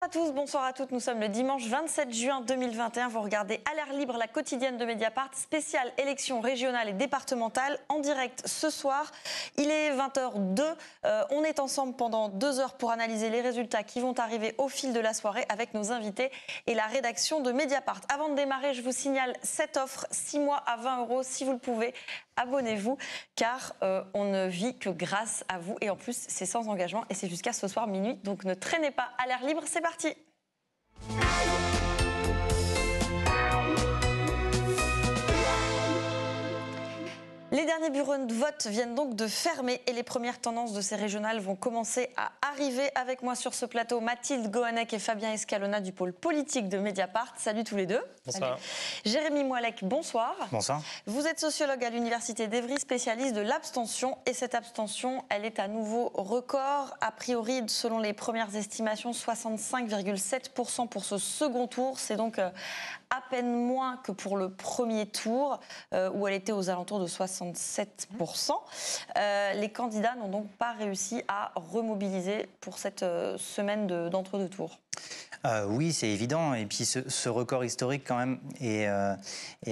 Bonjour à tous, bonsoir à toutes. Nous sommes le dimanche 27 juin 2021. Vous regardez À l'air libre, la quotidienne de Mediapart, spéciale élections régionales et départementales, en direct ce soir. Il est 20h02. On est ensemble pendant 2 heures pour analyser les résultats qui vont arriver au fil de la soirée avec nos invités et la rédaction de Mediapart. Avant de démarrer, je vous signale cette offre, 6 mois à 20 €. Si vous le pouvez, abonnez-vous, car on ne vit que grâce à vous. Et en plus, c'est sans engagement et c'est jusqu'à ce soir minuit. Donc ne traînez pas. À l'air libre, c'est parti. Les derniers bureaux de vote viennent donc de fermer et les premières tendances de ces régionales vont commencer à arriver. Avec moi sur ce plateau, Mathilde Gohanec et Fabien Escalona du pôle politique de Mediapart. Salut tous les deux. Bonsoir. Salut. Jérémy Moilec, bonsoir. Bonsoir. Vous êtes sociologue à l'université d'Evry, spécialiste de l'abstention. Et cette abstention, elle est à nouveau record. A priori, selon les premières estimations, 65,7% pour ce second tour. C'est donc à peine moins que pour le premier tour, où elle était aux alentours de 67%. Les candidats n'ont donc pas réussi à remobiliser pour cette semaine d'entre-deux tours. Oui, c'est évident. Et puis ce record historique, quand même, est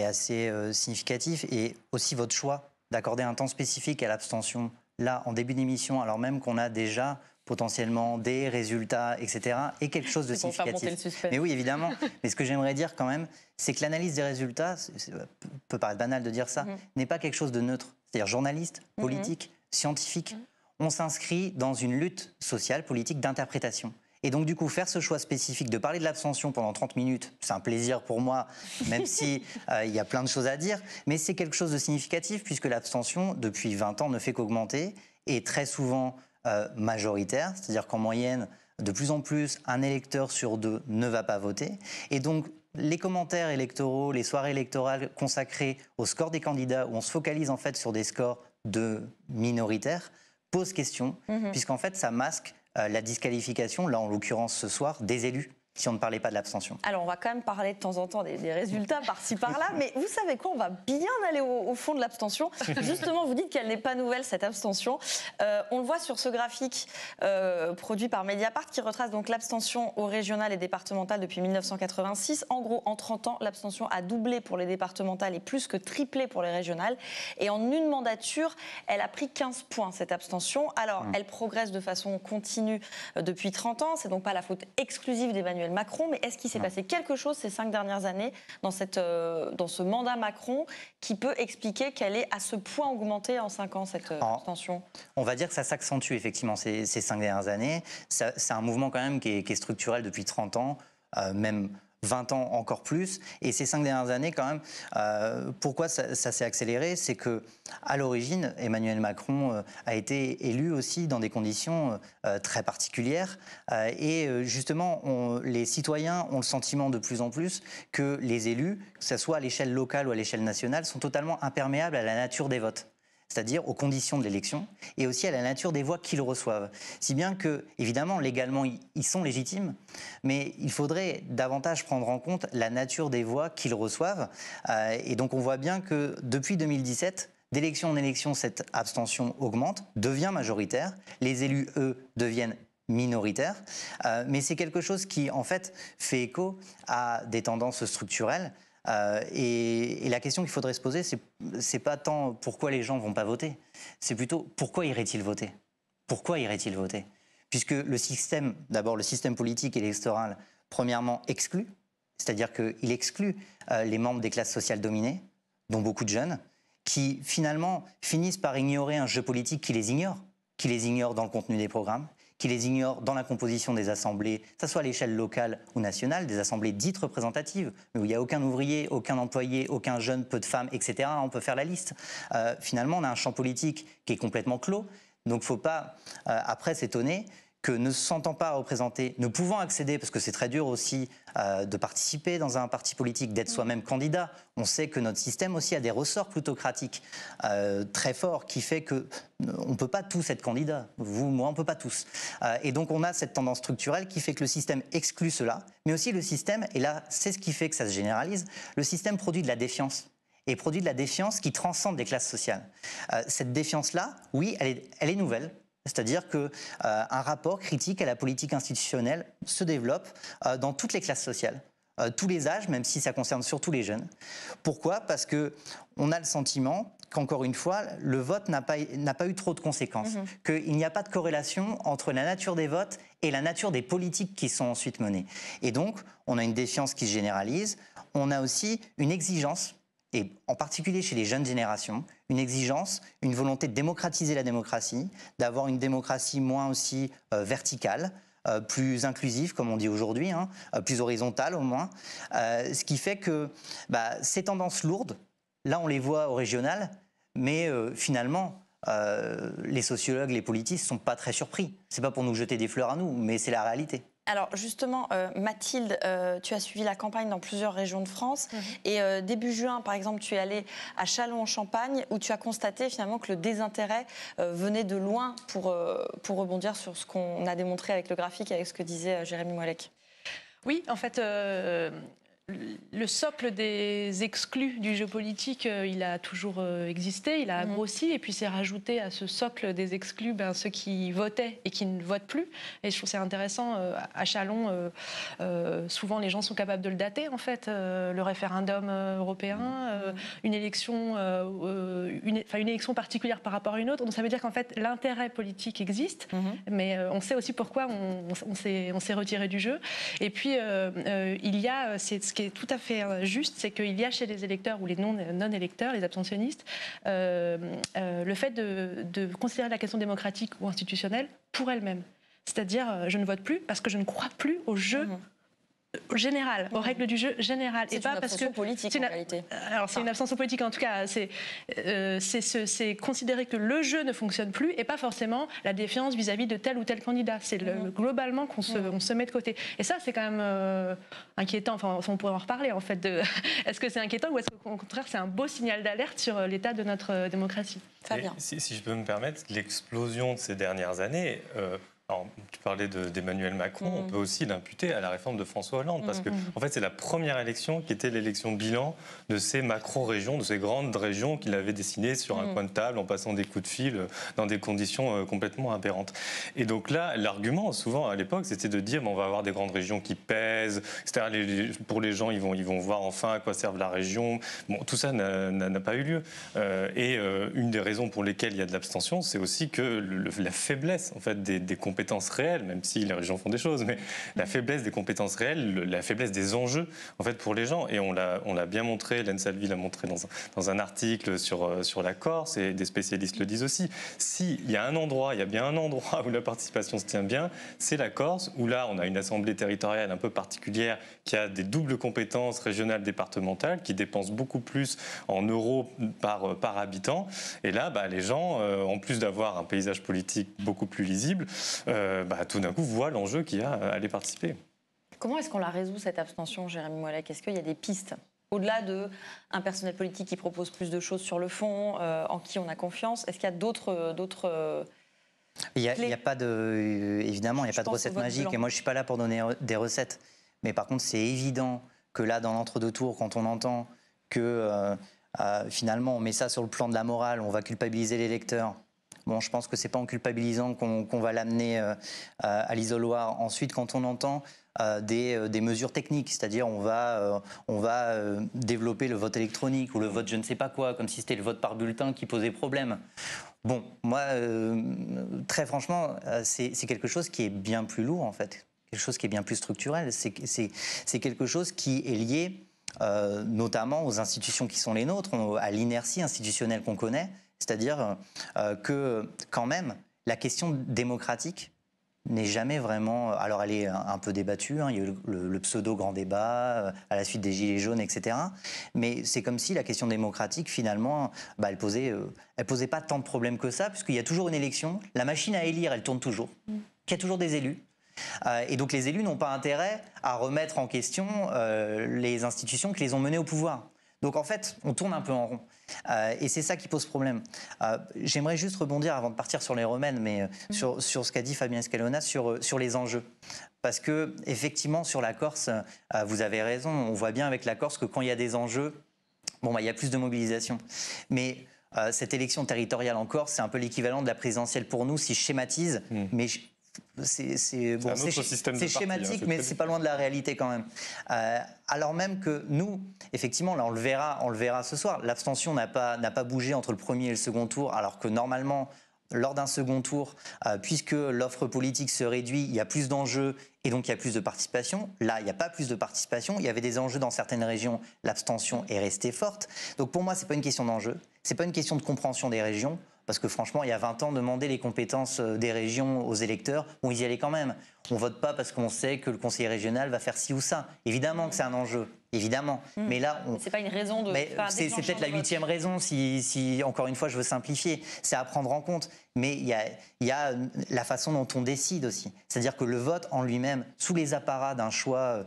assez significatif. Et aussi votre choix d'accorder un temps spécifique à l'abstention, là, en début d'émission, alors même qu'on a déjà potentiellement des résultats, etc., et quelque chose de significatif. Mais oui, évidemment. Mais ce que j'aimerais dire quand même, c'est que l'analyse des résultats, peut paraître banal de dire ça, n'est pas quelque chose de neutre. C'est-à-dire journaliste, politique, scientifique. On s'inscrit dans une lutte sociale, politique, d'interprétation. Et donc, du coup, faire ce choix spécifique de parler de l'abstention pendant 30 minutes, c'est un plaisir pour moi, même si il y a plein de choses à dire, mais c'est quelque chose de significatif puisque l'abstention, depuis 20 ans, ne fait qu'augmenter et très souvent majoritaire, c'est-à-dire qu'en moyenne, de plus en plus, un électeur sur 2 ne va pas voter. Et donc, les commentaires électoraux, les soirées électorales consacrées au score des candidats, où on se focalise en fait sur des scores de minoritaires, posent question, puisqu'en fait, ça masque la disqualification, là en l'occurrence ce soir, des élus, si on ne parlait pas de l'abstention. Alors, on va quand même parler de temps en temps des résultats par-ci par-là, mais vous savez quoi, on va bien aller au fond de l'abstention. Justement, vous dites qu'elle n'est pas nouvelle, cette abstention. On le voit sur ce graphique produit par Mediapart, qui retrace donc l'abstention aux régionales et départementales depuis 1986. En gros, en 30 ans, l'abstention a doublé pour les départementales et plus que triplé pour les régionales. Et en une mandature, elle a pris 15 points, cette abstention. Alors, elle progresse de façon continue depuis 30 ans. C'est donc pas la faute exclusive d'Emmanuel Macron, mais est-ce qu'il s'est passé quelque chose ces 5 dernières années dans ce mandat Macron qui peut expliquer qu'elle est à ce point augmentée en 5 ans, cette abstention ? On va dire que ça s'accentue effectivement ces 5 dernières années. C'est un mouvement quand même qui est structurel depuis 30 ans, même 20 ans encore plus. Et ces 5 dernières années, quand même, pourquoi ça s'est accéléré ? C'est que à l'origine, Emmanuel Macron a été élu aussi dans des conditions très particulières. Et justement, les citoyens ont le sentiment de plus en plus que les élus, que ce soit à l'échelle locale ou à l'échelle nationale, sont totalement imperméables à la nature des votes, c'est-à-dire aux conditions de l'élection, et aussi à la nature des voix qu'ils reçoivent. Si bien que, évidemment, légalement, ils sont légitimes, mais il faudrait davantage prendre en compte la nature des voix qu'ils reçoivent. Et donc on voit bien que depuis 2017, d'élection en élection, cette abstention augmente, devient majoritaire. Les élus, eux, deviennent minoritaires. Mais c'est quelque chose qui, en fait, fait écho à des tendances structurelles. Et la question qu'il faudrait se poser, c'est pas tant pourquoi les gens vont pas voter, c'est plutôt pourquoi iraient-ils voter ? Pourquoi iraient-ils voter ? Puisque le système, d'abord le système politique et électoral, premièrement exclut, c'est-à-dire qu'il exclut les membres des classes sociales dominées, dont beaucoup de jeunes, qui finalement finissent par ignorer un jeu politique qui les ignore dans le contenu des programmes, qui les ignore dans la composition des assemblées, que ce soit à l'échelle locale ou nationale, des assemblées dites représentatives, mais où il n'y a aucun ouvrier, aucun employé, aucun jeune, peu de femmes, etc. On peut faire la liste. Finalement, on a un champ politique qui est complètement clos, donc il ne faut pas, après, s'étonner que ne se sentant pas représentés, ne pouvant accéder, parce que c'est très dur aussi de participer dans un parti politique, d'être soi-même candidat. On sait que notre système aussi a des ressorts plutocratiques très forts qui fait qu'on ne peut pas tous être candidats. Vous, moi, on ne peut pas tous. Et donc on a cette tendance structurelle qui fait que le système exclut cela, mais aussi le système, et là c'est ce qui fait que ça se généralise, le système produit de la défiance. Et produit de la défiance qui transcende les classes sociales. Cette défiance-là, oui, elle est nouvelle. C'est-à-dire qu'un rapport critique à la politique institutionnelle se développe dans toutes les classes sociales. Tous les âges, même si ça concerne surtout les jeunes. Pourquoi ? Parce qu'on a le sentiment qu'encore une fois, le vote n'a pas eu trop de conséquences, qu'il n'y a pas de corrélation entre la nature des votes et la nature des politiques qui sont ensuite menées. Et donc, on a une défiance qui se généralise, on a aussi une exigence, et en particulier chez les jeunes générations, une exigence, une volonté de démocratiser la démocratie, d'avoir une démocratie moins aussi verticale, plus inclusive, comme on dit aujourd'hui, plus horizontale au moins. Ce qui fait que ces tendances lourdes, là on les voit au régional, mais finalement, les sociologues, les politistes ne sont pas très surpris. Ce n'est pas pour nous jeter des fleurs à nous, mais c'est la réalité. Alors justement, Mathilde, tu as suivi la campagne dans plusieurs régions de France et début juin, par exemple, tu es allée à Châlons-en-Champagne où tu as constaté finalement que le désintérêt venait de loin pour rebondir sur ce qu'on a démontré avec le graphique, avec ce que disait Jérémy Moallec. Oui, en fait, le socle des exclus du jeu politique, il a toujours existé, il a grossi, et puis c'est rajouté à ce socle des exclus ceux qui votaient et qui ne votent plus. Et je trouve c'est intéressant, à Châlons, souvent les gens sont capables de le dater, en fait, le référendum européen, une élection particulière par rapport à une autre. Donc ça veut dire qu'en fait l'intérêt politique existe, mais on sait aussi pourquoi on s'est retiré du jeu. Et puis il y a, ce qui est tout à fait juste, c'est qu'il y a chez les électeurs ou les non-électeurs, les abstentionnistes, le fait de considérer la question démocratique ou institutionnelle pour elle-même. C'est-à-dire, je ne vote plus parce que je ne crois plus au jeu général, aux règles du jeu général. C'est une abstention politique en réalité. Alors c'est une abstention politique en tout cas. C'est considérer que le jeu ne fonctionne plus et pas forcément la défiance vis-à-vis de tel ou tel candidat. C'est globalement qu'on se met de côté. Et ça c'est quand même inquiétant. Enfin on pourrait en reparler en fait. Est-ce que c'est inquiétant ou est-ce qu'au contraire c'est un beau signal d'alerte sur l'état de notre démocratie? Fabien. Si je peux me permettre, l'explosion de ces dernières années. Alors, tu parlais d'Emmanuel Macron, on peut aussi l'imputer à la réforme de François Hollande, parce que en fait, c'est la première élection qui était l'élection bilan de ces macro-régions, de ces grandes régions qu'il avait dessinées sur un coin de table, en passant des coups de fil, dans des conditions complètement aberrantes. Et donc là, l'argument, souvent à l'époque, c'était de dire on va avoir des grandes régions qui pèsent, etc. Pour les gens, ils vont voir enfin à quoi serve la région. Bon, tout ça n'a pas eu lieu. Et une des raisons pour lesquelles il y a de l'abstention, c'est aussi que la faiblesse en fait, des compétences réelles, même si les régions font des choses, mais la faiblesse des compétences réelles, la faiblesse des enjeux en fait pour les gens. Et on l'a bien montré, Hélène Salvi l'a montré dans un article sur la Corse, et des spécialistes le disent aussi. S'il y a bien un endroit où la participation se tient bien, c'est la Corse, où là on a une assemblée territoriale un peu particulière qui a des doubles compétences régionales, départementales, qui dépense beaucoup plus en euros par habitant. Et là, les gens, en plus d'avoir un paysage politique beaucoup plus lisible, tout d'un coup voient l'enjeu qu'il y a à aller participer. Comment est-ce qu'on la résout cette abstention, Jérémy Moallec? Est-ce qu'il y a des pistes au-delà d'un personnel politique qui propose plus de choses sur le fond, en qui on a confiance? Est-ce qu'il y a d'autres Il n'y a pas de, évidemment, il n'y a pas de recette magique. Et moi, je ne suis pas là pour donner des recettes. Mais par contre, c'est évident que là, dans l'entre-deux tours, quand on entend que finalement, on met ça sur le plan de la morale, on va culpabiliser l'électeur. Bon, je pense que ce n'est pas en culpabilisant qu'on va l'amener à l'isoloir. Ensuite, quand on entend des mesures techniques, c'est-à-dire on va développer le vote électronique ou le vote je ne sais pas quoi, comme si c'était le vote par bulletin qui posait problème. Bon, moi, très franchement, c'est quelque chose qui est bien plus lourd, en fait. Quelque chose qui est bien plus structurel. C'est quelque chose qui est lié notamment aux institutions qui sont les nôtres, à l'inertie institutionnelle qu'on connaît. C'est-à-dire que, quand même, la question démocratique n'est jamais vraiment... Alors, elle est un peu débattue, il y a eu le pseudo-grand débat à la suite des Gilets jaunes, etc. Mais c'est comme si la question démocratique, finalement, elle posait pas tant de problèmes que ça, puisqu'il y a toujours une élection, la machine à élire, elle tourne toujours, qu'il y a toujours des élus. Et donc, les élus n'ont pas intérêt à remettre en question les institutions qui les ont menés au pouvoir. Donc en fait, on tourne un peu en rond. Et c'est ça qui pose problème. J'aimerais juste rebondir, avant de partir sur les remèdes, mais sur ce qu'a dit Fabien Escalona, sur les enjeux. Parce que effectivement, sur la Corse, vous avez raison, on voit bien avec la Corse que quand il y a des enjeux, il y a plus de mobilisation. Mais cette élection territoriale en Corse, c'est un peu l'équivalent de la présidentielle pour nous, si je schématise, mais c'est schématique, mais c'est pas loin de la réalité quand même. Alors même que nous, effectivement, là on le verra ce soir, l'abstention n'a pas bougé entre le premier et le second tour, alors que normalement, lors d'un second tour, puisque l'offre politique se réduit, il y a plus d'enjeux et donc il y a plus de participation. Là, il n'y a pas plus de participation. Il y avait des enjeux dans certaines régions, l'abstention est restée forte. Donc pour moi, ce n'est pas une question d'enjeu, ce n'est pas une question de compréhension des régions. Parce que franchement, il y a 20 ans, demander les compétences des régions aux électeurs, bon, ils y allaient quand même. On ne vote pas parce qu'on sait que le conseiller régional va faire ci ou ça. Évidemment que c'est un enjeu, évidemment. Mais là, c'est pas une raison de. C'est peut-être la 8e raison, si encore une fois je veux simplifier. C'est à prendre en compte. Mais il y a la façon dont on décide aussi. C'est-à-dire que le vote en lui-même, sous les apparats d'un choix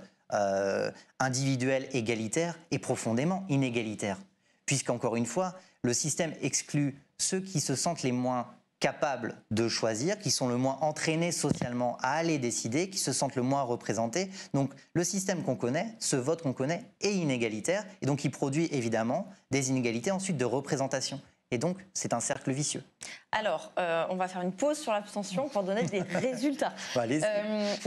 individuel égalitaire, est profondément inégalitaire. Puisqu'encore une fois, le système exclut ceux qui se sentent les moins capables de choisir, qui sont le moins entraînés socialement à aller décider, qui se sentent le moins représentés. Donc le système qu'on connaît, ce vote qu'on connaît, est inégalitaire et donc il produit évidemment des inégalités ensuite de représentation. Et donc, c'est un cercle vicieux. Alors, on va faire une pause sur l'abstention pour donner des résultats.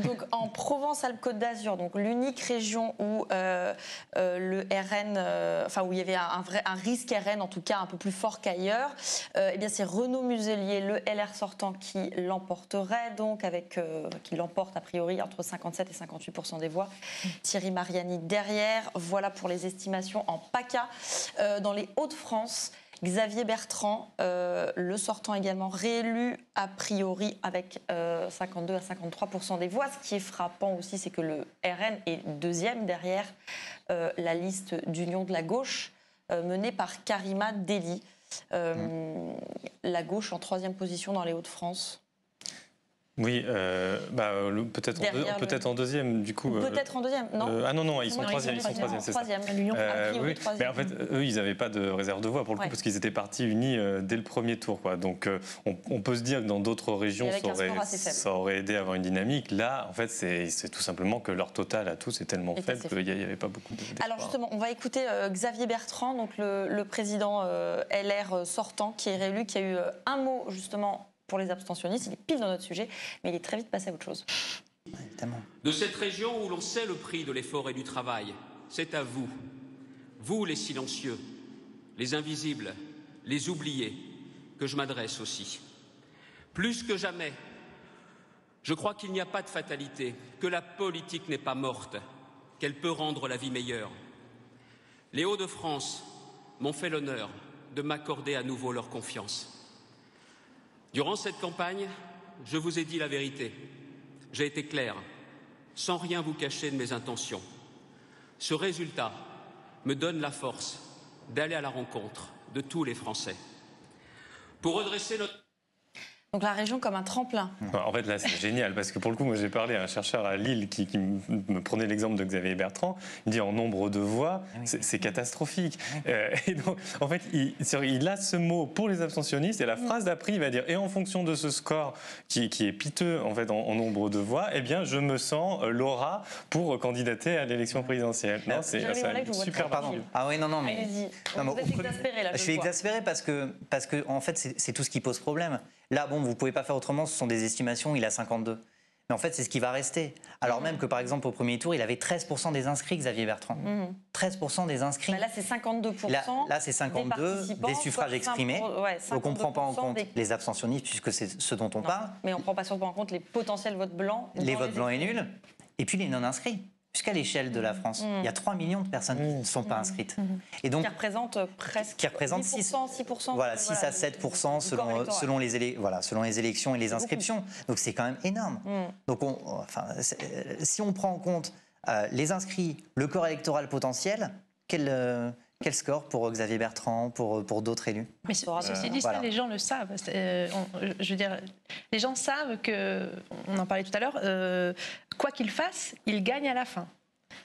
Donc, en Provence-Alpes-Côte d'Azur, donc l'unique région où le RN, où il y avait un risque RN, en tout cas un peu plus fort qu'ailleurs, eh bien, c'est Renaud Muselier, le LR sortant, qui l'emporterait, donc qui l'emporte a priori entre 57 et 58% des voix. Thierry Mariani derrière. Voilà pour les estimations en PACA. Dans les Hauts-de-France, Xavier Bertrand, le sortant également réélu a priori avec 52 à 53% des voix. Ce qui est frappant aussi, c'est que le RN est deuxième derrière la liste d'union de la gauche menée par Karima Deli. La gauche en troisième position dans les Hauts-de-France. Oui, peut-être en deuxième, du coup. Peut-être en deuxième, non non, ils sont troisième, c'est ça. L'Union, oui. Mais en fait, eux, ils n'avaient pas de réserve de voix pour le coup, parce qu'ils étaient partis unis dès le premier tour, quoi. Donc, on peut se dire que dans d'autres régions, ça aurait aidé à avoir une dynamique. Là, en fait, c'est tout simplement que leur total à tous est tellement faible qu'il n'y avait pas beaucoup de. Alors justement, on va écouter Xavier Bertrand, donc le président LR sortant, qui est réélu, qui a eu un mot justement pour les abstentionnistes. Il est pile dans notre sujet, mais il est très vite passé à autre chose. De cette région où l'on sait le prix de l'effort et du travail, c'est à vous, vous les silencieux, les invisibles, les oubliés, que je m'adresse aussi. Plus que jamais, je crois qu'il n'y a pas de fatalité, que la politique n'est pas morte, qu'elle peut rendre la vie meilleure. Les Hauts-de-France m'ont fait l'honneur de m'accorder à nouveau leur confiance. Durant cette campagne, je vous ai dit la vérité. J'ai été clair, sans rien vous cacher de mes intentions. Ce résultat me donne la force d'aller à la rencontre de tous les Français. Pour redresser notre... Donc la région comme un tremplin. En fait, là, c'est génial, parce que pour le coup, moi, j'ai parlé à un chercheur à Lille qui me prenait l'exemple de Xavier Bertrand. Il dit en nombre de voix, c'est catastrophique. Et donc, en fait, il a ce mot pour les abstentionnistes, et la phrase d'après, il va dire, et en fonction de ce score qui est piteux, en fait, en nombre de voix, eh bien, je me sens l'aura pour candidater à l'élection présidentielle. Non, c'est super pardon. Ah oui, non, mais... Vous êtes exaspéré, là, je suis exaspéré parce que en fait, c'est tout ce qui pose problème. Là, bon, vous ne pouvez pas faire autrement, ce sont des estimations, il a 52. Mais en fait, c'est ce qui va rester. Alors même que, par exemple, au premier tour, il avait 13% des inscrits, Xavier Bertrand. 13% des inscrits. Là, c'est 52%. Là, c'est 52 des suffrages exprimés. Donc, on ne prend pas en compte les abstentionnistes, puisque c'est ce dont on parle. Mais on ne prend pas surtout en compte les potentiels votes blancs. Les votes blancs et nuls. Et puis les non-inscrits. Puisqu'à l'échelle de la France, il y a 3 millions de personnes qui ne sont pas inscrites. Et donc, qui représentent presque 6%. Voilà, 6 à 7% selon les élections et les inscriptions. Donc c'est quand même énorme. Donc si on prend en compte les inscrits, le corps électoral potentiel, quel score pour Xavier Bertrand, pour d'autres élus? Mais ceci dit, ça, les gens le savent. Je veux dire, les gens savent que, on en parlait tout à l'heure, quoi qu'il fasse, il gagne à la fin.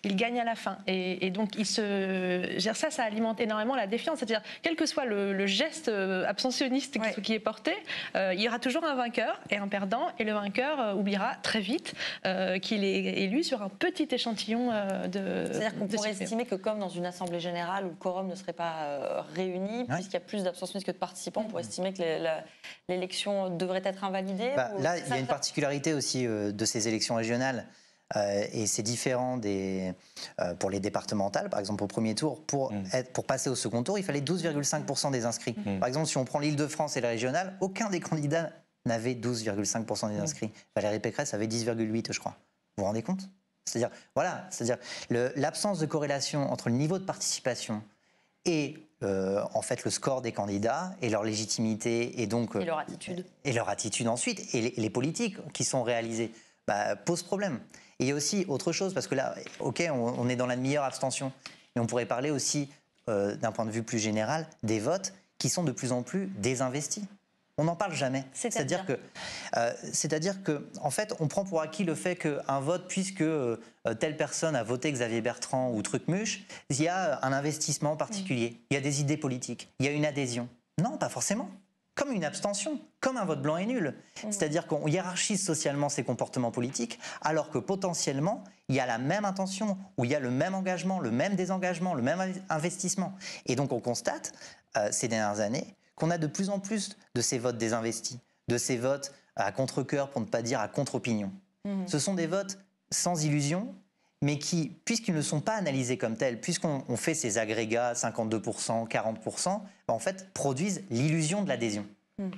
il gagne à la fin. Et donc, ça alimente énormément la défiance. C'est-à-dire, quel que soit le geste abstentionniste qui est porté, il y aura toujours un vainqueur et un perdant, et le vainqueur oubliera très vite qu'il est élu sur un petit échantillon de... C'est-à-dire qu'on pourrait estimer que comme dans une assemblée générale où le quorum ne serait pas réuni, puisqu'il y a plus d'abstentionnistes que de participants, on pourrait estimer que l'élection devrait être invalidée. Là, il y a une particularité aussi de ces élections régionales. Et c'est différent pour les départementales, par exemple au premier tour. Pour passer au second tour, il fallait 12,5% des inscrits. Par exemple, si on prend l'Île-de-France et la régionale, aucun des candidats n'avait 12,5% des inscrits. Valérie Pécresse avait 10,8%, je crois. Vous vous rendez compte ? C'est-à-dire, l'absence de corrélation entre le niveau de participation et en fait le score des candidats et leur légitimité et donc et leur attitude. Et leur attitude ensuite et les politiques qui sont réalisées pose problème. Et il y a aussi autre chose, parce que là, on est dans la meilleure abstention, mais on pourrait parler aussi, d'un point de vue plus général, des votes qui sont de plus en plus désinvestis. On n'en parle jamais. C'est-à-dire que, en fait, on prend pour acquis le fait qu'un vote, puisque telle personne a voté Xavier Bertrand ou Trucmuche, il y a un investissement particulier, il y a des idées politiques, il y a une adhésion. Non, pas forcément. Comme une abstention, comme un vote blanc et nul. C'est-à-dire qu'on hiérarchise socialement ces comportements politiques, alors que potentiellement, il y a la même intention, où il y a le même engagement, le même désengagement, le même investissement. Et donc on constate, ces dernières années, qu'on a de plus en plus de ces votes désinvestis, de ces votes à contre-cœur, pour ne pas dire à contre-opinion. Ce sont des votes sans illusion, mais qui, puisqu'ils ne sont pas analysés comme tels, puisqu'on fait ces agrégats 52%, 40%, en fait, produisent l'illusion de l'adhésion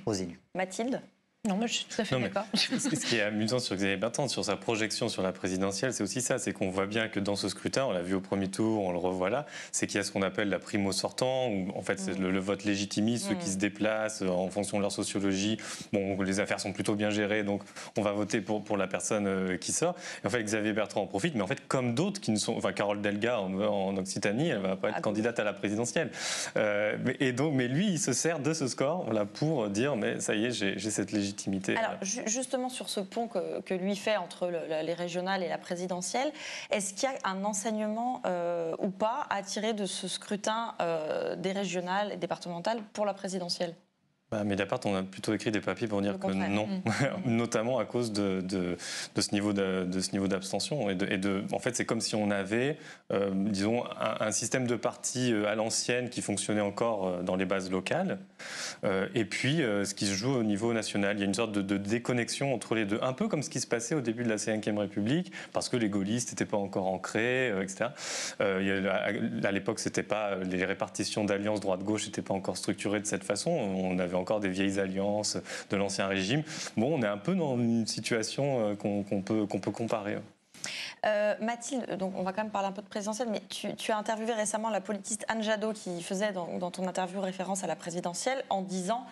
aux élus. Mathilde ? Non, moi je suis tout à fait d'accord. Ce qui est amusant sur Xavier Bertrand, sur sa projection sur la présidentielle, c'est aussi ça, c'est qu'on voit bien que dans ce scrutin, on l'a vu au premier tour, on le revoit là, c'est qu'il y a ce qu'on appelle la primo sortant, où en fait c'est le vote légitimiste, ceux qui se déplacent en fonction de leur sociologie. Bon, les affaires sont plutôt bien gérées, donc on va voter pour la personne qui sort. Et en fait, Xavier Bertrand en profite, mais en fait, comme d'autres qui ne sont, enfin Carole Delga en Occitanie, elle va pas être candidate à la présidentielle. Mais lui, il se sert de ce score pour dire, mais ça y est, j'ai cette légitimité. Alors, justement, sur ce pont que lui fait entre les régionales et la présidentielle, est-ce qu'il y a un enseignement ou pas à tirer de ce scrutin des régionales et départementales pour la présidentielle ? Mediapart, on a plutôt écrit des papiers pour dire que non, notamment à cause de ce niveau d'abstention. En fait, c'est comme si on avait, disons, un système de partis à l'ancienne qui fonctionnait encore dans les bases locales, et puis ce qui se joue au niveau national. Il y a une sorte de déconnexion entre les deux, un peu comme ce qui se passait au début de la Ve République, parce que les gaullistes n'étaient pas encore ancrés, etc. À l'époque, c'était pas, les répartitions d'alliances droite-gauche n'étaient pas encore structurées de cette façon. On avait encore des vieilles alliances de l'ancien régime. Bon, on est un peu dans une situation qu'on peut comparer. Mathilde, donc on va quand même parler un peu de présidentielle, mais tu as interviewé récemment la politiste Anne Jadot qui faisait dans ton interview référence à la présidentielle en disant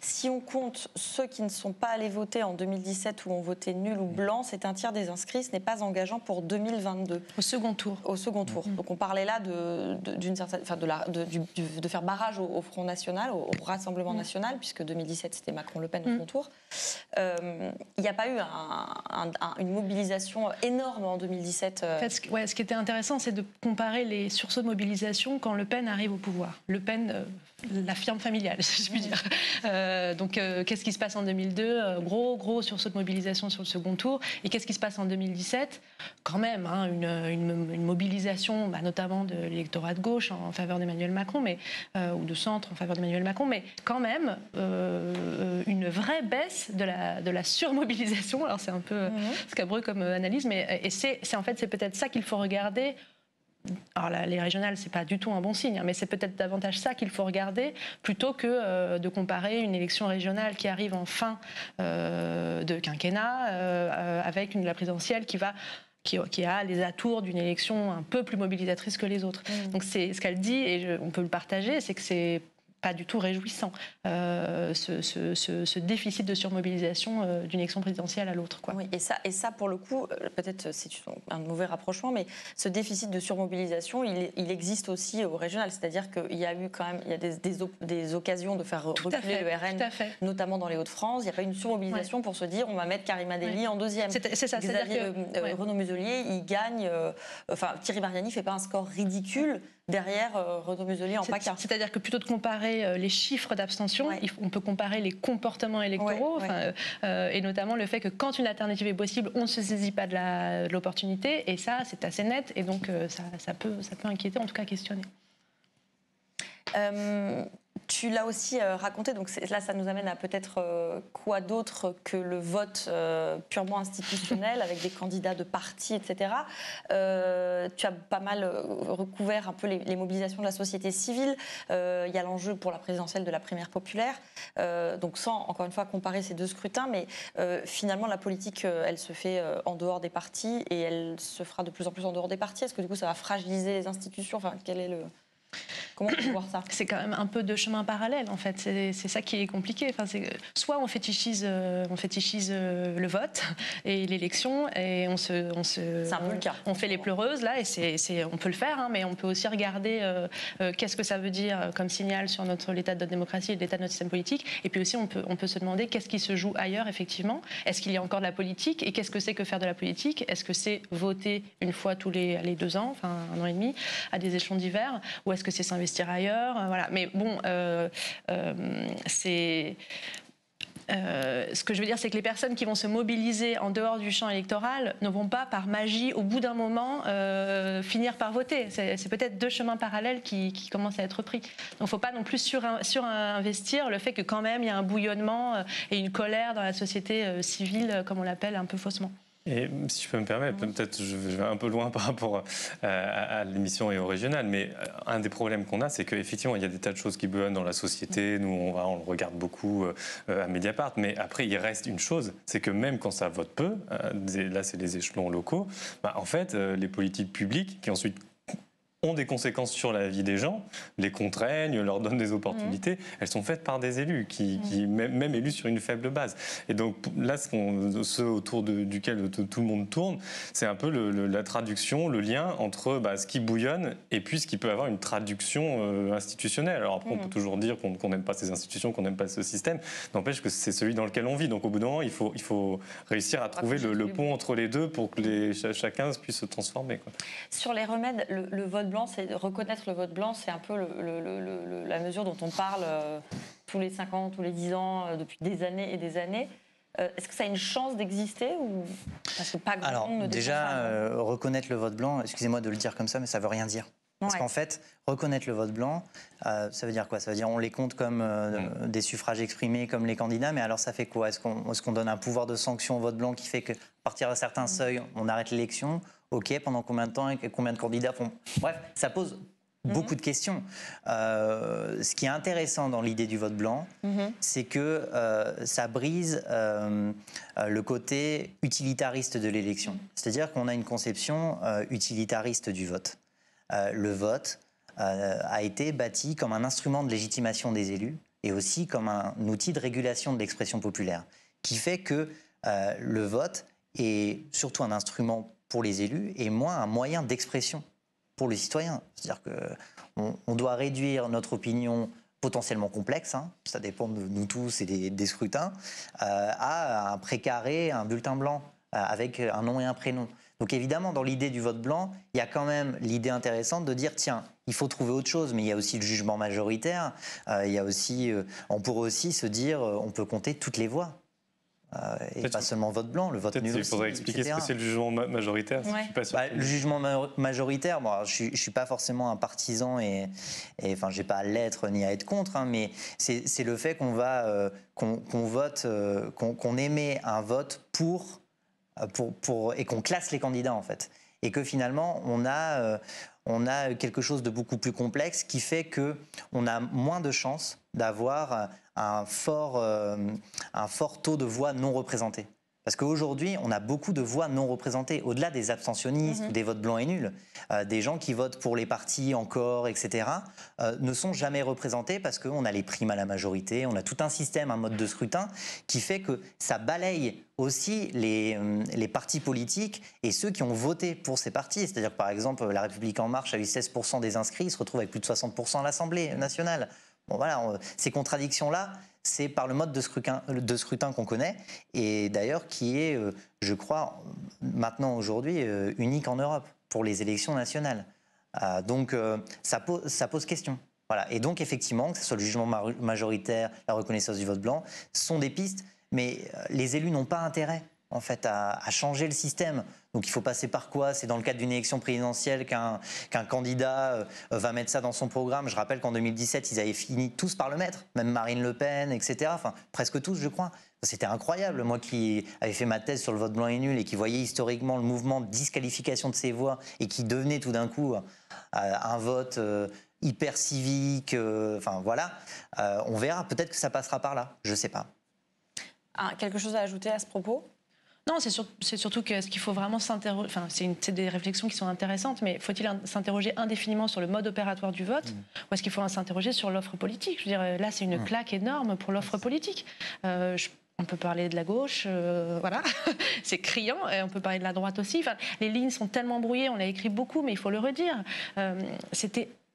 si on compte ceux qui ne sont pas allés voter en 2017 ou ont voté nul ou blanc, c'est un tiers des inscrits, ce n'est pas engageant pour 2022. Au second tour. Au second tour. Donc on parlait là d'une certaine, enfin de faire barrage au Front National, au Rassemblement National, puisque 2017 c'était Macron-Le Pen au second tour. Il n'y a pas eu une mobilisation énorme en 2017. En fait, ce qui était intéressant, c'est de comparer les sursauts de mobilisation quand Le Pen arrive au pouvoir. Le Pen, la firme familiale, si je puis dire. Donc, qu'est-ce qui se passe en 2002 ? Gros sursaut de mobilisation sur le second tour. Et qu'est-ce qui se passe en 2017 ? Quand même, une mobilisation, notamment de l'électorat de gauche en faveur d'Emmanuel Macron, ou de centre en faveur d'Emmanuel Macron, mais quand même une vraie baisse de la surmobilisation. Alors, c'est un peu scabreux comme analyse, mais c'est peut-être ça qu'il faut regarder. Alors les régionales, c'est pas du tout un bon signe, mais c'est peut-être davantage ça qu'il faut regarder plutôt que de comparer une élection régionale qui arrive en fin de quinquennat avec la présidentielle qui a les atours d'une élection un peu plus mobilisatrice que les autres. Donc c'est ce qu'elle dit, et on peut le partager, c'est que c'est pas du tout réjouissant, ce déficit de surmobilisation d'une élection présidentielle à l'autre. Oui, et ça, pour le coup, peut-être c'est un mauvais rapprochement, mais ce déficit de surmobilisation, il existe aussi au régional. C'est-à-dire qu'il y a eu quand même des occasions de faire reculer le RN, notamment dans les Hauts-de-France. Il n'y a pas eu une surmobilisation pour se dire on va mettre Karima Delli en deuxième. C'est ça, c'est-à-dire que Renaud Muselier, il gagne... Thierry Mariani ne fait pas un score ridicule derrière Renaud Muselier en PACA. C'est-à-dire que plutôt de comparer les chiffres d'abstention, on peut comparer les comportements électoraux, et notamment le fait que quand une alternative est possible, on ne se saisit pas de l'opportunité, et ça, c'est assez net, et donc ça peut inquiéter, en tout cas questionner. Tu l'as aussi raconté, donc là ça nous amène à peut-être quoi d'autre que le vote purement institutionnel avec des candidats de partis, etc. Tu as pas mal recouvert un peu les mobilisations de la société civile. Il y a l'enjeu pour la présidentielle de la primaire populaire. Donc sans, encore une fois, comparer ces deux scrutins, mais finalement la politique, elle se fait en dehors des partis et elle se fera de plus en plus en dehors des partis. Est-ce que du coup ça va fragiliser les institutions? Enfin, quel est le... Comment on peut voir ça? C'est quand même un peu de chemin parallèle, en fait. C'est ça qui est compliqué. Enfin, soit on fétichise le vote et l'élection, et c'est un peu le cas. On fait les pleureuses, là, et on peut le faire, hein, mais on peut aussi regarder qu'est-ce que ça veut dire comme signal sur l'état de notre démocratie et l'état de notre système politique. Et puis aussi, on peut se demander qu'est-ce qui se joue ailleurs, effectivement. Est-ce qu'il y a encore de la politique? Et qu'est-ce que c'est que faire de la politique? Est-ce que c'est voter une fois tous les 2 ans, enfin 1 an et demi, à des échelons divers? Ou est-ce que c'est s'investir ailleurs? Voilà. Mais bon, ce que je veux dire, c'est que les personnes qui vont se mobiliser en dehors du champ électoral ne vont pas, par magie, au bout d'un moment, finir par voter. C'est peut-être 2 chemins parallèles qui commencent à être pris. Donc il ne faut pas non plus surinvestir le fait que quand même il y a un bouillonnement et une colère dans la société civile, comme on l'appelle un peu faussement. Et si je peux me permettre, peut-être je vais un peu loin par rapport à l'émission et au régional, mais un des problèmes qu'on a, c'est qu'effectivement, il y a des tas de choses qui bouillonnent dans la société. Nous, on le regarde beaucoup à Mediapart, mais après, il reste une chose, c'est que même quand ça vote peu, là, c'est les échelons locaux, en fait, les politiques publiques qui ensuite ont des conséquences sur la vie des gens, les contraignent, leur donnent des opportunités, elles sont faites par des élus, même élus sur une faible base. Et donc là, ce autour duquel tout le monde tourne, c'est un peu la traduction, le lien entre ce qui bouillonne et puis ce qui peut avoir une traduction institutionnelle. Alors après, on peut toujours dire qu'on n'aime pas ces institutions, qu'on n'aime pas ce système, n'empêche que c'est celui dans lequel on vit. Donc au bout d'un moment, il faut réussir à trouver le pont entre les deux pour que chacun puisse se transformer, quoi. Sur les remèdes, le vote blanc, reconnaître le vote blanc, c'est un peu la mesure dont on parle tous les 5 ans, tous les 10 ans, depuis des années et des années. Est-ce que ça a une chance d'exister ou... Parce que pas grand Alors, monde ne déjà, reconnaître le vote blanc, excusez-moi de le dire comme ça, mais ça veut rien dire. Parce qu'en fait, reconnaître le vote blanc, ça veut dire quoi? Ça veut dire on les compte comme des suffrages exprimés, comme les candidats, mais alors ça fait quoi? Est-ce qu'on donne un pouvoir de sanction au vote blanc qui fait qu'à partir d'un certain seuil, on arrête l'élection? Ok, pendant combien de temps et combien de candidats font... Bref, ça pose beaucoup de questions. Ce qui est intéressant dans l'idée du vote blanc, c'est que ça brise le côté utilitariste de l'élection. C'est-à-dire qu'on a une conception utilitariste du vote. Le vote a été bâti comme un instrument de légitimation des élus et aussi comme un outil de régulation de l'expression populaire, qui fait que le vote est surtout un instrument pour les élus et moins un moyen d'expression pour les citoyens. C'est-à-dire qu'on doit réduire notre opinion potentiellement complexe, ça dépend de nous tous et des scrutins, à un précaré, un bulletin blanc avec un nom et un prénom. Donc évidemment, dans l'idée du vote blanc, il y a quand même l'idée intéressante de dire, tiens, il faut trouver autre chose, mais il y a aussi le jugement majoritaire, il y a aussi, on pourrait aussi se dire, on peut compter toutes les voix. Et pas seulement le vote blanc, le vote nul aussi. Il faudrait expliquer ce que c'est le jugement majoritaire. Ouais. Je suis pas sûr. Le jugement majoritaire, bon, je ne suis pas forcément un partisan et enfin, je n'ai pas à l'être ni à être contre, mais c'est le fait qu'on vote, qu'on émet un vote pour et qu'on classe les candidats en fait. Et que finalement, on a quelque chose de beaucoup plus complexe qui fait qu'on a moins de chances d'avoir un fort taux de voix non représentées. Parce qu'aujourd'hui, on a beaucoup de voix non représentées, au-delà des abstentionnistes ou des votes blancs et nuls. Des gens qui votent pour les partis encore, etc., ne sont jamais représentés parce qu'on a les primes à la majorité, on a tout un système, un mode de scrutin qui fait que ça balaye aussi les partis politiques et ceux qui ont voté pour ces partis. C'est-à-dire que, par exemple, La République En Marche a eu 16% des inscrits, il se retrouve avec plus de 60% à l'Assemblée nationale. Bon, voilà, ces contradictions-là, c'est par le mode de scrutin qu'on connaît, et d'ailleurs qui est, je crois, maintenant aujourd'hui, unique en Europe pour les élections nationales. Donc ça pose question. Voilà. Et donc effectivement, que ce soit le jugement majoritaire, la reconnaissance du vote blanc, sont des pistes, mais les élus n'ont pas intérêt en fait à changer le système. Donc il faut passer par quoi? C'est dans le cadre d'une élection présidentielle qu'un candidat va mettre ça dans son programme. Je rappelle qu'en 2017, ils avaient fini tous par le mettre, même Marine Le Pen, etc. Enfin, presque tous, je crois. C'était incroyable. Moi qui avais fait ma thèse sur le vote blanc et nul et qui voyais historiquement le mouvement de disqualification de ces voix et qui devenait tout d'un coup un vote hyper civique. Enfin voilà, on verra. Peut-être que ça passera par là. Je ne sais pas. Quelque chose à ajouter à ce propos? Non, c'est surtout que ce qu'il faut vraiment s'interroger, enfin, c'est des réflexions qui sont intéressantes, mais faut-il s'interroger indéfiniment sur le mode opératoire du vote ou est-ce qu'il faut s'interroger sur l'offre politique? Je veux dire, là, c'est une claque énorme pour l'offre politique. On peut parler de la gauche, voilà, c'est criant, et on peut parler de la droite aussi. Enfin, les lignes sont tellement brouillées, on l'a écrit beaucoup, mais il faut le redire.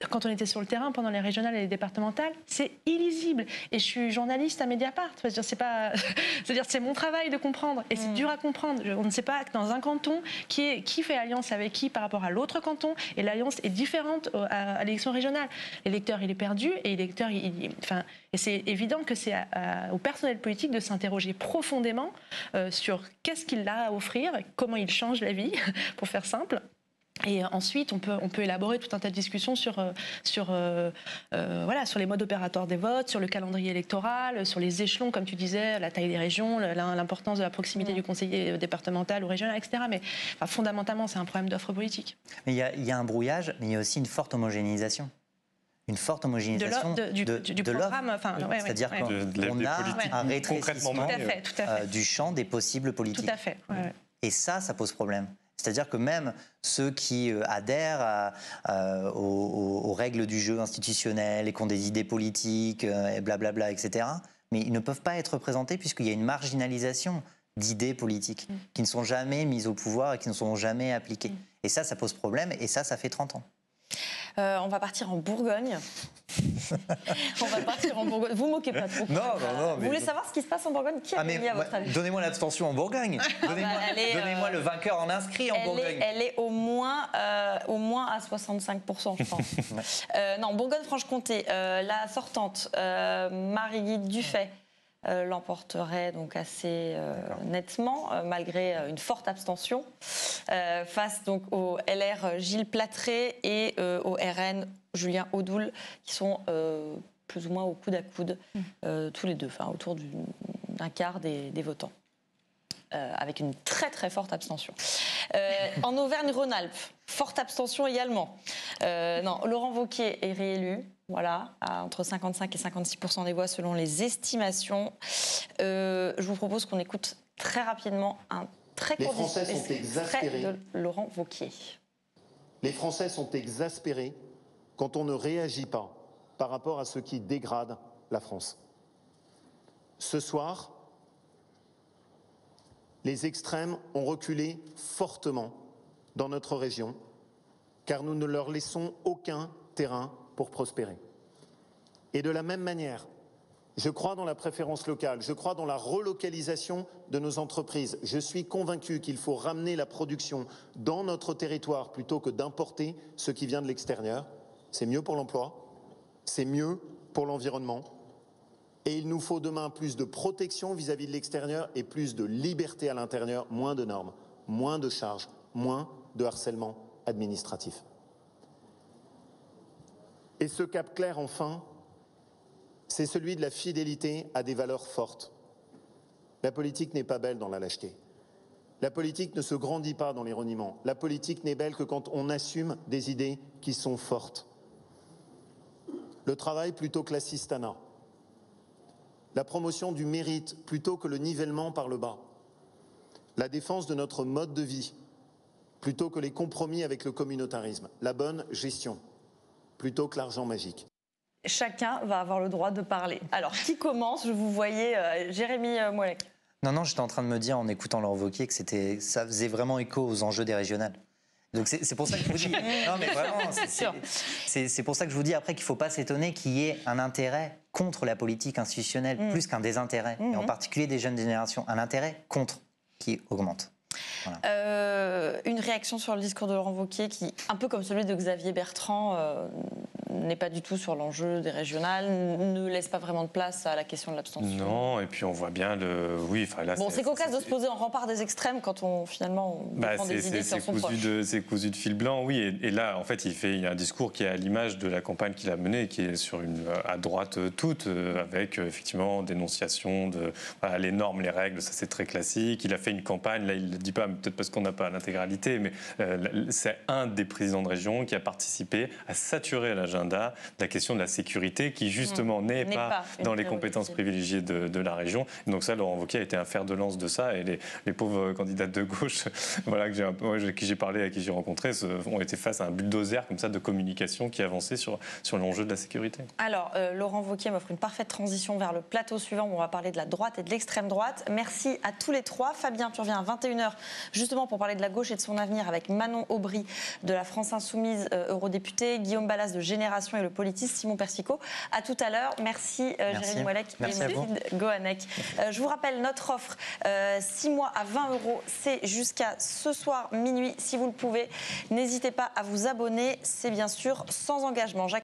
Quand on était sur le terrain pendant les régionales et les départementales, c'est illisible. Et je suis journaliste à Mediapart. C'est mon travail de comprendre. Et c'est dur à comprendre. On ne sait pas dans un canton qui fait alliance avec qui par rapport à l'autre canton. Et l'alliance est différente à l'élection régionale. L'électeur, il est perdu. Et l'électeur, et c'est évident que c'est au personnel politique de s'interroger profondément sur qu'est-ce qu'il a à offrir, comment il change la vie, pour faire simple. Et ensuite, on peut élaborer tout un tas de discussions sur les modes opératoires des votes, sur le calendrier électoral, sur les échelons, comme tu disais, la taille des régions, l'importance de la proximité du conseiller départemental ou régional, etc. Mais fondamentalement, c'est un problème d'offre politique. Mais il y a un brouillage, mais il y a aussi une forte homogénéisation. Une forte homogénéisation du programme. C'est-à-dire qu'on a un rétrécissement du champ des possibles politiques. Tout à fait. Ouais. Et ça pose problème. C'est-à-dire que même ceux qui adhèrent aux règles du jeu institutionnel et qui ont des idées politiques, et blablabla, etc., mais ils ne peuvent pas être représentés puisqu'il y a une marginalisation d'idées politiques qui ne sont jamais mises au pouvoir et qui ne sont jamais appliquées. Et ça pose problème, et ça fait 30 ans. On va partir en Bourgogne. Vous moquez pas trop. Non. Vous voulez savoir ce qui se passe en Bourgogne? Qui a gagné à votre avis? Donnez-moi l'abstention en Bourgogne. Donnez-moi le vainqueur en inscrit en Bourgogne. Elle est au moins à 65%, je pense. Non, Bourgogne-Franche-Comté, la sortante, Marie-Guide Dufay, l'emporterait donc assez nettement, malgré une forte abstention, face donc au LR Gilles Platré et au RN Julien Audoul, qui sont plus ou moins au coude à coude, tous les deux, autour d'un quart des votants. Avec une très très forte abstention. En Auvergne-Rhône-Alpes, forte abstention également. Laurent Wauquiez est réélu, entre 55 et 56% des voix selon les estimations. Je vous propose qu'on écoute très rapidement un très court extrait de Laurent Wauquiez. Les Français sont exaspérés quand on ne réagit pas par rapport à ce qui dégrade la France. Ce soir, les extrêmes ont reculé fortement dans notre région, car nous ne leur laissons aucun terrain pour prospérer. Et de la même manière, je crois dans la préférence locale, je crois dans la relocalisation de nos entreprises. Je suis convaincu qu'il faut ramener la production dans notre territoire plutôt que d'importer ce qui vient de l'extérieur. C'est mieux pour l'emploi, c'est mieux pour l'environnement. Et il nous faut demain plus de protection vis-à-vis de l'extérieur et plus de liberté à l'intérieur, moins de normes, moins de charges, moins de harcèlement administratif. Et ce cap clair, enfin, c'est celui de la fidélité à des valeurs fortes. La politique n'est pas belle dans la lâcheté. La politique ne se grandit pas dans les reniements. La politique n'est belle que quand on assume des idées qui sont fortes. Le travail plutôt que l'assistanat. La promotion du mérite plutôt que le nivellement par le bas. la défense de notre mode de vie, plutôt que les compromis avec le communautarisme, la bonne gestion, plutôt que l'argent magique. Chacun va avoir le droit de parler. Alors, qui commence? Je vous voyais, Jérémy Mollec. Non, j'étais en train de me dire en écoutant Laurent Wauquiez que ça faisait vraiment écho aux enjeux des régionales. Donc c'est pour ça que je vous dis. Non mais vraiment, c'est pour ça que je vous dis après qu'il ne faut pas s'étonner qu'il y ait un intérêt contre la politique institutionnelle plus qu'un désintérêt, et en particulier des jeunes générations, un intérêt contre qui augmente. Voilà. Une réaction sur le discours de Laurent Wauquiez qui, un peu comme celui de Xavier Bertrand, n'est pas du tout sur l'enjeu des régionales, ne laisse pas vraiment de place à la question de l'abstention. Non, et puis on voit bien le... Oui, enfin là... Bon, c'est cocasse de se poser en rempart des extrêmes quand on défend des idées qui en sont proches. C'est cousu de fil blanc, oui. Et là, en fait, il y a un discours qui est à l'image de la campagne qu'il a menée, qui est sur à droite toute, avec effectivement dénonciation de les normes, les règles, ça c'est très classique. Il a fait une campagne, là il ne le dit pas, peut-être parce qu'on n'a pas l'intégralité, mais c'est un des présidents de région qui a participé à saturer l'agenda de la question de la sécurité qui justement n'est pas dans les compétences privilégiées de la région. Et donc ça, Laurent Wauquiez a été un fer de lance de ça, et les pauvres candidates de gauche voilà, qui j'ai parlé, à qui j'ai rencontré, ont été face à un bulldozer comme ça de communication qui avançait sur l'enjeu de la sécurité. Alors, Laurent Wauquiez m'offre une parfaite transition vers le plateau suivant où on va parler de la droite et de l'extrême droite. Merci à tous les trois. Fabien, tu reviens à 21h justement pour parler de la gauche et de son avenir avec Manon Aubry de la France Insoumise, eurodéputée, Guillaume Balas de Génération et le politiste, Simon Persicot. À tout à l'heure. Merci, Jérémy Mollec et Mathilde Gohanec. Je vous rappelle notre offre 6 mois à 20 €. C'est jusqu'à ce soir minuit si vous le pouvez. N'hésitez pas à vous abonner. C'est bien sûr sans engagement.